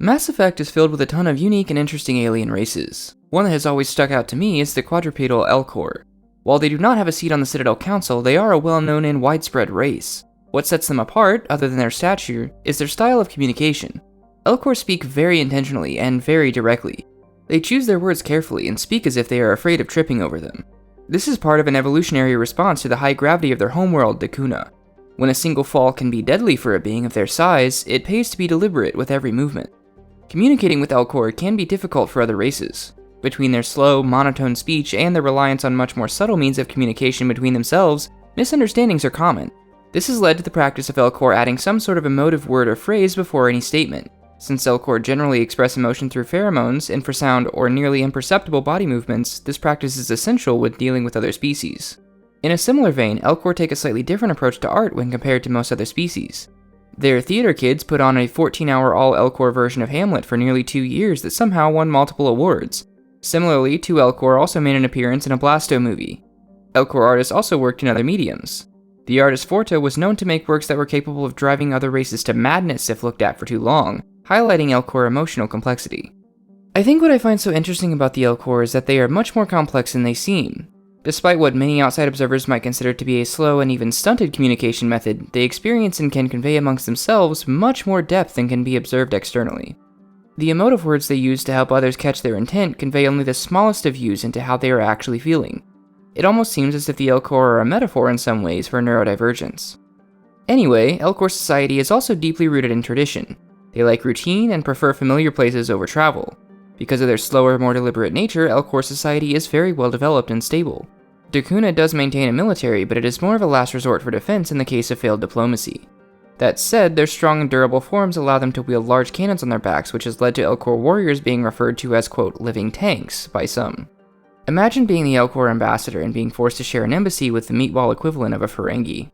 Mass Effect is filled with a ton of unique and interesting alien races. One that has always stuck out to me is the quadrupedal Elcor. While they do not have a seat on the Citadel Council, they are a well-known and widespread race. What sets them apart, other than their stature, is their style of communication. Elcor speak very intentionally and very directly. They choose their words carefully and speak as if they are afraid of tripping over them. This is part of an evolutionary response to the high gravity of their homeworld, Dakuna. When a single fall can be deadly for a being of their size, it pays to be deliberate with every movement. Communicating with Elcor can be difficult for other races. Between their slow, monotone speech and their reliance on much more subtle means of communication between themselves, misunderstandings are common. This has led to the practice of Elcor adding some sort of emotive word or phrase before any statement. Since Elcor generally express emotion through pheromones, infrasound, or nearly imperceptible body movements, this practice is essential when dealing with other species. In a similar vein, Elcor take a slightly different approach to art when compared to most other species. Their theater kids put on a 14-hour all-Elcor version of Hamlet for nearly 2 years that somehow won multiple awards. Similarly, 2 Elcor also made an appearance in a Blasto movie. Elcor artists also worked in other mediums. The artist Forta was known to make works that were capable of driving other races to madness if looked at for too long, highlighting Elcor emotional complexity. I think what I find so interesting about the Elcor is that they are much more complex than they seem. Despite what many outside observers might consider to be a slow and even stunted communication method, they experience and can convey amongst themselves much more depth than can be observed externally. The emotive words they use to help others catch their intent convey only the smallest of views into how they are actually feeling. It almost seems as if the Elcor are a metaphor in some ways for neurodivergence. Anyway, Elcor society is also deeply rooted in tradition. They like routine and prefer familiar places over travel. Because of their slower, more deliberate nature, Elcor society is very well developed and stable. Dakuna does maintain a military, but it is more of a last resort for defense in the case of failed diplomacy. That said, their strong and durable forms allow them to wield large cannons on their backs, which has led to Elcor warriors being referred to as, quote, living tanks by some. Imagine being the Elcor ambassador and being forced to share an embassy with the meatball equivalent of a Ferengi.